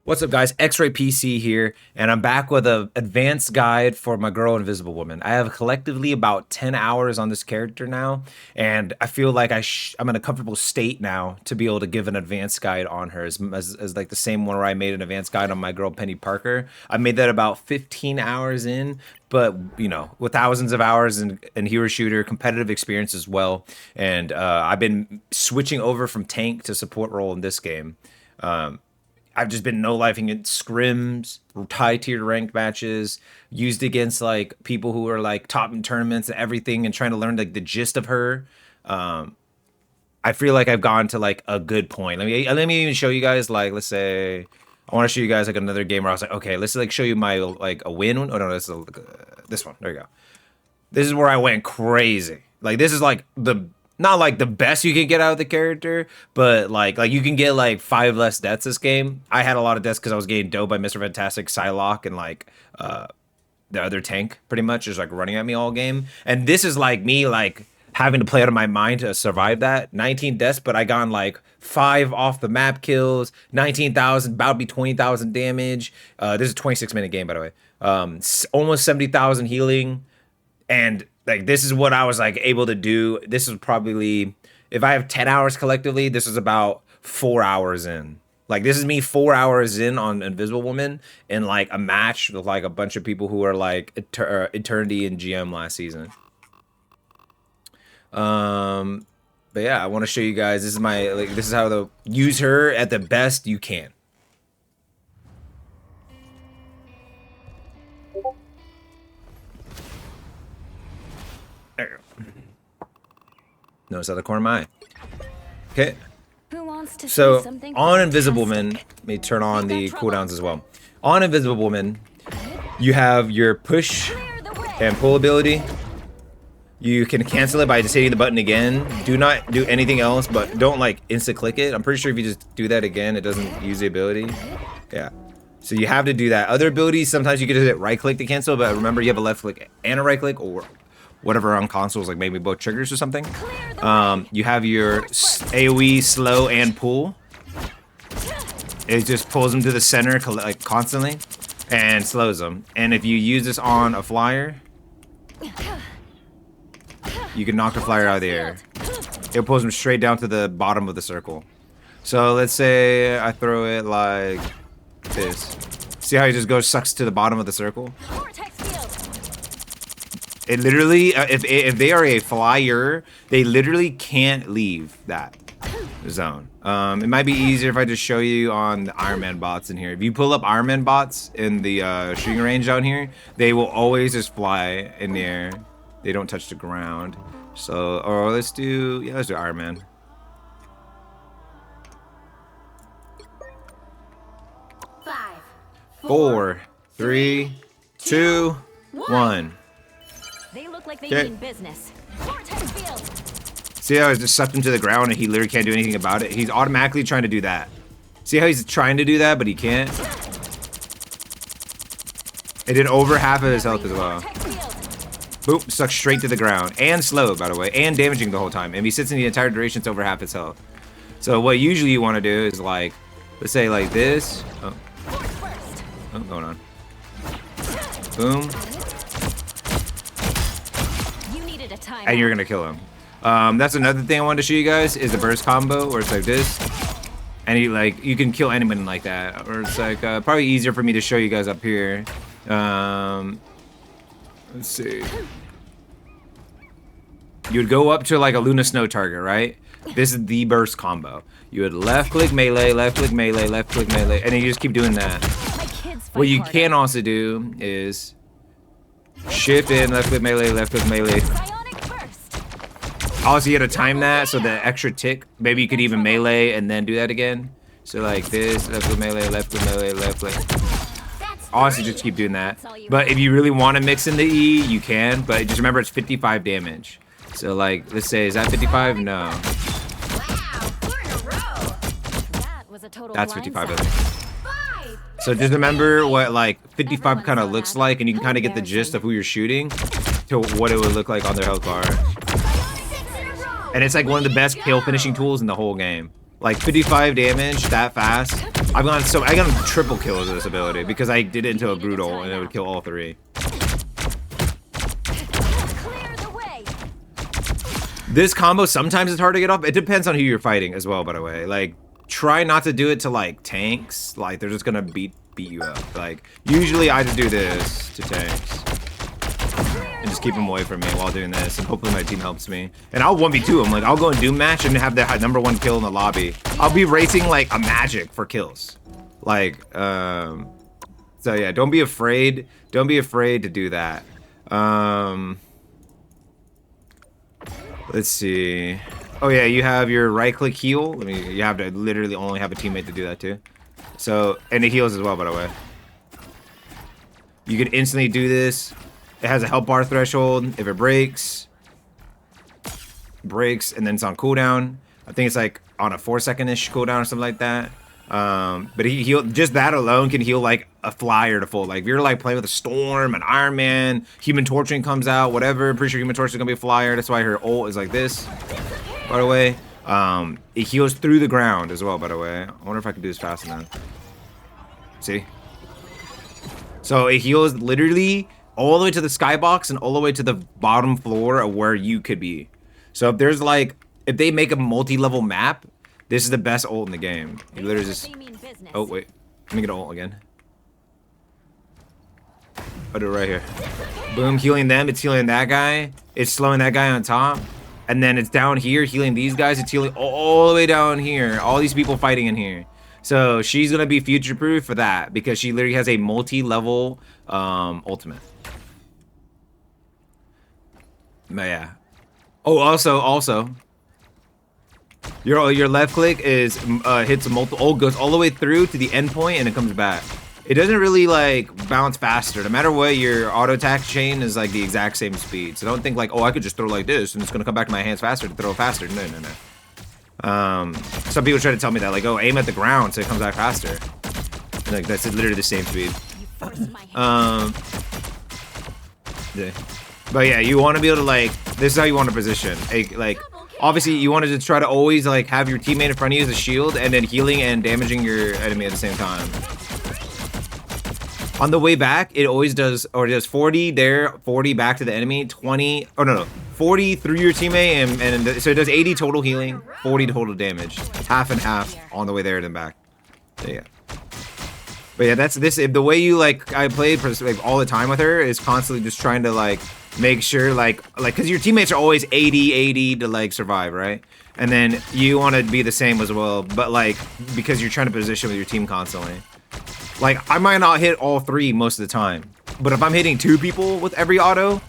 What's up, guys? Xraypc here, and I'm back with an advanced guide for my girl Invisible Woman. I have collectively about 10 hours on this character now, and I feel like I'm in a comfortable state now to be able to give an advanced guide on her, as like the same one where I made an advanced guide on my girl Penny Parker. I made that about 15 hours in, but you know, with thousands of hours in hero shooter, competitive experience as well, and I've been switching over from tank to support role in this game. I've just been no-lifing in scrims, high-tier ranked matches, used against like people who are like top in tournaments and everything, and trying to learn like the gist of her. I feel like I've gone to like a good point. Let me even show you guys, like, let's say I want to show you guys like another game where I was like, okay, let's like show you my like a win. Oh no, this is this one. There you go. This is where I went crazy. Like this is like the not like the best you can get out of the character, but like you can get like 5 less deaths this game. I had a lot of deaths because I was getting dope by Mr. Fantastic, Psylocke, and like the other tank pretty much just like running at me all game. And this is like me like having to play out of my mind to survive that. 19 deaths, but I got like 5 off the map kills, 19,000, about to be 20,000 damage. This is a 26-minute game, by the way. Almost 70,000 healing, and like this is what I was like able to do. This is probably, if I have 10 hours collectively, this is about 4 hours in. Like this is me 4 hours in on Invisible Woman in like a match with like a bunch of people who are like Eternity and GM last season. But yeah, I want to show you guys. This is my this is how to use her at the best you can. There you go. Notice out the corner of my eye. Okay. So on Invisible Woman, let me turn on the cooldowns as well. On Invisible Woman, you have your push and pull ability. You can cancel it by just hitting the button again. Do not do anything else, but don't like insta click it. I'm pretty sure if you just do that again, it doesn't use the ability. Yeah. So you have to do that. Other abilities, sometimes you can just hit right click to cancel, but remember you have a left click and a right click, or whatever on consoles, like maybe both triggers or something. You have your AoE slow and pull. It just pulls them to the center like constantly and slows them. And if you use this on a flyer, you can knock the flyer out of the air. It pulls them straight down to the bottom of the circle. So let's say I throw it like this. See how it just goes, sucks to the bottom of the circle? It literally, if they are a flyer, they literally can't leave that zone. It might be easier if I just show you on the Iron Man bots in here. If you pull up Iron Man bots in the shooting range down here, they will always just fly in the air. They don't touch the ground. So, or let's do Iron Man. Five, 4, 3, 2, 1. They look like they mean business. Vortex field. See how I just sucked him to the ground and he literally can't do anything about it? He's automatically trying to do that. See how he's trying to do that, but he can't? It did over half of his health as well. Boop, sucked straight to the ground. And slow, by the way, and damaging the whole time. And if he sits in the entire duration, it's over half his health. So what usually you want to do is like, let's say like this. Oh, going on. Boom. And you're gonna kill him. That's another thing I wanted to show you guys is the burst combo, where it's like this, and you can kill anybody like that. Or it's like probably easier for me to show you guys up here. Let's see. You would go up to like a Luna Snow target, right? This is the burst combo. You would left click melee, left click melee, left click melee, and then you just keep doing that. What you can also do is shift in, left click melee, left click melee. Also, you gotta time that so the extra tick. Maybe you could even melee and then do that again. So like this, left click melee, left click melee, left click. Honestly, just keep doing that. But if you really want to mix in the E, you can. But just remember, it's 55 damage. So like, let's say, is that 55? No. That's 55, I think. So just remember what like 55 kind of looks like, and you can kind of get the gist of who you're shooting to what it would look like on their health bar. And it's like one of the best kill finishing tools in the whole game. Like 55 damage that fast I got triple kills with this ability because I did it into a brutal and it would kill all 3. Clear the way. This combo sometimes it's hard to get off. It depends on who you're fighting as well, by the way. Like, try not to do it to like tanks. Like, they're just gonna beat you up. Like, usually I just do this to tanks and just keep them away from me while doing this, and hopefully my team helps me. And I'll 1v2 them. Like, I'll go and Doom match and have the #1 kill in the lobby. I'll be racing like a magic for kills. Like, so yeah, don't be afraid. Don't be afraid to do that. Let's see. Oh yeah, you have your right-click heal. You have to literally only have a teammate to do that too. So, and it heals as well, by the way. You can instantly do this. It has a health bar threshold. If it breaks, and then it's on cooldown. I think it's like on a 4-second-ish cooldown or something like that. But he heal, just that alone can heal like a flyer to full. Like if you're like playing with a Storm, an Iron Man, Human Torching comes out, whatever. Pretty sure Human Torch is gonna be a flyer. That's why her ult is like this. By the way, it heals through the ground as well. By the way, I wonder if I can do this fast enough. See? So it heals literally all the way to the skybox and all the way to the bottom floor of where you could be. So if there's like, if they make a multi-level map, this is the best ult in the game. You literally just... Oh, wait. Let me get an ult again. I'll do it right here. Boom, healing them. It's healing that guy. It's slowing that guy on top. And then it's down here healing these guys. It's healing all the way down here. All these people fighting in here. So she's going to be future-proof for that because she literally has a multi-level ultimate. But yeah. Oh, also... Your left click is hits a multiple, goes all the way through to the end point and it comes back. It doesn't really like bounce faster. No matter what, your auto attack chain is like the exact same speed. So don't think like, oh, I could just throw like this and it's gonna come back to my hands faster to throw faster. No. Some people try to tell me that like, oh, aim at the ground so it comes back faster. Like that's literally the same speed. Yeah. But yeah, you want to be able to like, this is how you want to position. Like, obviously you wanted to try to always like have your teammate in front of you as a shield and then healing and damaging your enemy at the same time. On the way back, it always does, or it does 40 there, 40 back to the enemy, 20, oh no, 40 through your teammate, and so it does 80 total healing, 40 total damage. Half and half on the way there and then back. So yeah. But yeah, that's this, the way you like, I played like all the time with her is constantly just trying to like, make sure like, cause your teammates are always 80 to like survive, right? And then you want to be the same as well, but like, because you're trying to position with your team constantly. Like, I might not hit all 3 most of the time, but if I'm hitting 2 people with every auto,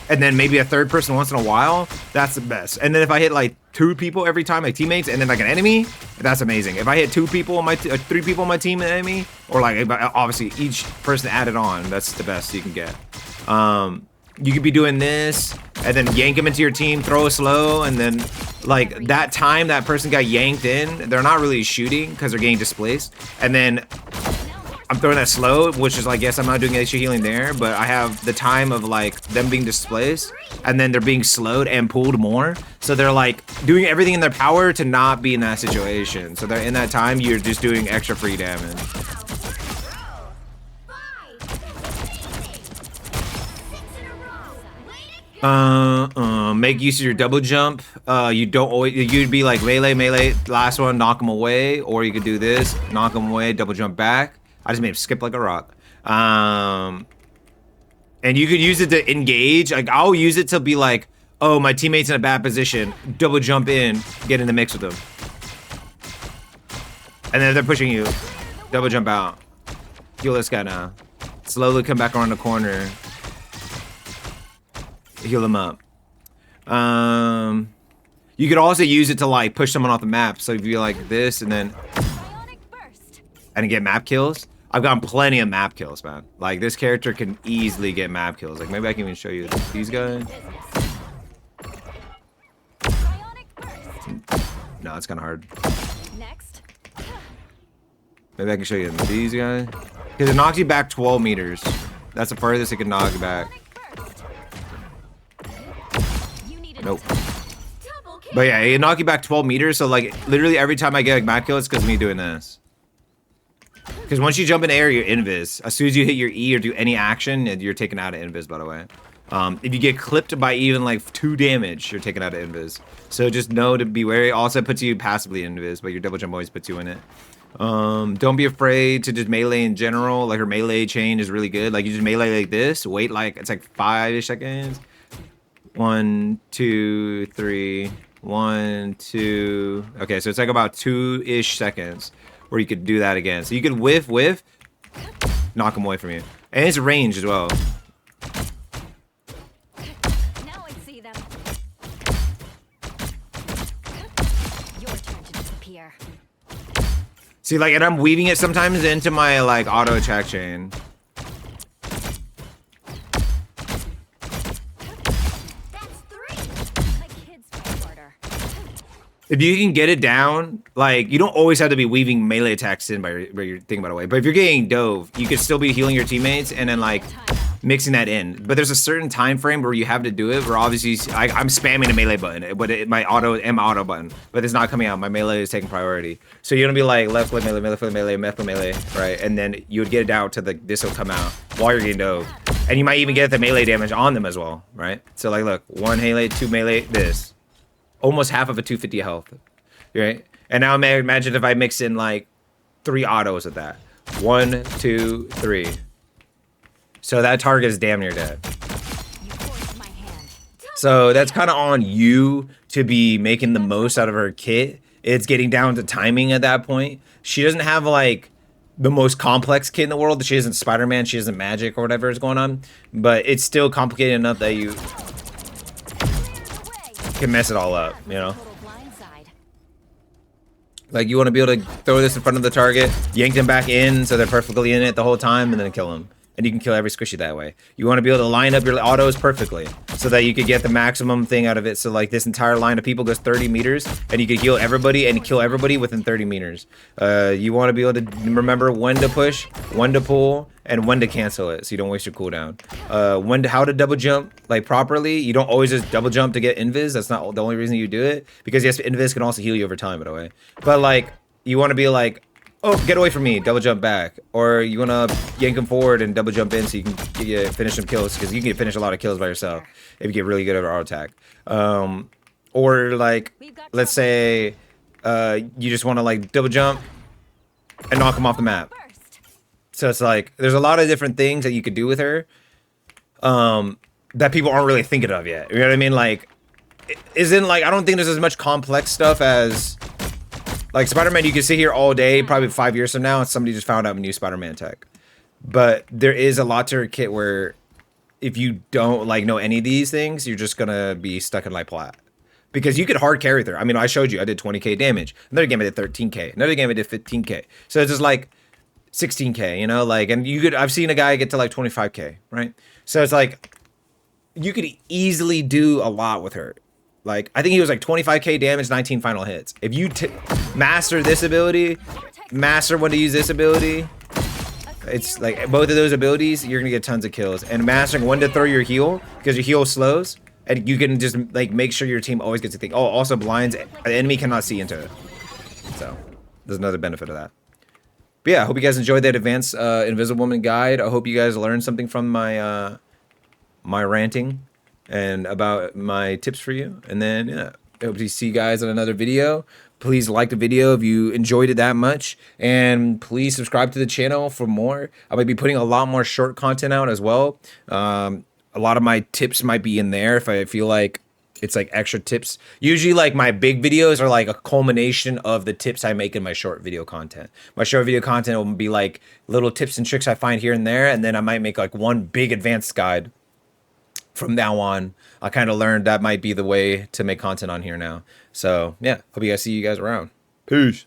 and then maybe a 3rd person once in a while, that's the best. And then if I hit like 2 people every time, like teammates, and then like an enemy, that's amazing. If I hit 2 people on my 3 people on my team and enemy, or like obviously each person added on, that's the best you can get. You could be doing this, and then yank them into your team, throw a slow, and then like that time that person got yanked in, they're not really shooting because they're getting displaced, and then I'm throwing that slow, which is like, yes, I'm not doing extra healing there, but I have the time of like them being displaced and then they're being slowed and pulled more. So they're like doing everything in their power to not be in that situation. So they're in that time, you're just doing extra free damage. Make use of your double jump. You don't always, you'd be like melee, last one, knock them away, or you could do this, knock them away, double jump back. I just made him skip like a rock. And you could use it to engage. Like, I'll use it to be like, oh, my teammate's in a bad position. Double jump in, get in the mix with them. And then if they're pushing you, double jump out. Heal this guy now. Slowly come back around the corner. Heal them up. You could also use it to like push someone off the map. So if you like this and then get map kills. I've gotten plenty of map kills, man. Like, this character can easily get map kills. Like, maybe I can even show you these guys. No, it's kind of hard. Maybe I can show you these guys. Because it knocks you back 12 meters. That's the furthest it can knock you back. Nope. But yeah, it knock you back 12 meters. So, like, literally every time I get a map kill, it's because of me doing this. Because once you jump in air, you're invis. As soon as you hit your E or do any action, you're taken out of invis, by the way. If you get clipped by even like 2 damage, you're taken out of invis. So just know to be wary. Also, it puts you passively invis, but your double jump always puts you in it. Don't be afraid to just melee in general. Like her melee chain is really good. Like you just melee like this. Wait like it's like 5-ish seconds. 1, 2, 3. 1, 2. Okay, so it's like about 2-ish seconds where you could do that again. So you could whiff, knock him away from you, and it's range as well. Now I see them. Your turn to disappear. See, like, and I'm weaving it sometimes into my like auto attack chain. If you can get it down, like, you don't always have to be weaving melee attacks in by your thing, by the way. But if you're getting dove, you could still be healing your teammates and then, like, mixing that in. But there's a certain time frame where you have to do it, where obviously I'm spamming the melee button, but my auto button, but it's not coming out. My melee is taking priority. So you're gonna be like left click melee, left click melee, right? And then you would get it down to this will come out while you're getting dove. And you might even get the melee damage on them as well, right? So like, look, 1 melee, 2 melee, this. Almost half of a 250 health, right? And now imagine if I mix in like 3 autos of that. 1, 2, 3. So that target is damn near dead. So that's kind of on you to be making the most out of her kit. It's getting down to timing at that point. She doesn't have like the most complex kit in the world. She isn't Spider-Man, she isn't magic or whatever is going on. But it's still complicated enough that you can mess it all up, you know? Like, you want to be able to throw this in front of the target, yank them back in so they're perfectly in it the whole time, and then kill them. And you can kill every squishy that way. You want to be able to line up your autos perfectly so that you could get the maximum thing out of it. So like this entire line of people goes 30 meters and you can heal everybody and kill everybody within 30 meters. You want to be able to remember when to push, when to pull, and when to cancel it so you don't waste your cooldown. How to double jump like properly. You don't always just double jump to get invis. That's not the only reason you do it, because yes, invis can also heal you over time, by the way. But like, you want to be like, oh, get away from me, double jump back. Or you want to yank him forward and double jump in so you can finish some kills, because you can finish a lot of kills by yourself if you get really good at auto attack. Or like, let's say you just want to like double jump and knock him off the map. So it's like, there's a lot of different things that you could do with her that people aren't really thinking of yet. You know what I mean? Like, isn't like, I don't think there's as much complex stuff as like Spider-Man. You can sit here all day, probably 5 years from now, and somebody just found out a new Spider-Man tech. But there is a lot to her kit where if you don't like know any of these things, you're just gonna be stuck in like plat. Because you could hard carry her. I mean, I showed you, I did 20k damage. Another game I did 13k. Another game I did 15k. So it's just like 16k, you know, like, and you could, I've seen a guy get to like 25k, right? So it's like, you could easily do a lot with her. Like, I think he was like 25k damage, 19 final hits. If you master this ability, master when to use this ability, it's like both of those abilities, you're gonna get tons of kills. And mastering when to throw your heal, because your heal slows, and you can just like make sure your team always gets a thing. Oh, also blinds, the enemy cannot see into it. So there's another benefit of that. But yeah, I hope you guys enjoyed that advanced Invisible Woman guide. I hope you guys learned something from my my ranting and about my tips for you. And then yeah, I hope to see you guys in another video. Please like the video if you enjoyed it that much, and please subscribe to the channel for more. I might be putting a lot more short content out as well. A lot of my tips might be in there if I feel like it's like extra tips. Usually like my big videos are like a culmination of the tips I make in my short video content. My short video content will be like little tips and tricks I find here and there, and then I might make like one big advanced guide. From now on, I kind of learned that might be the way to make content on here now. So yeah, hope you guys see you guys around. Peace.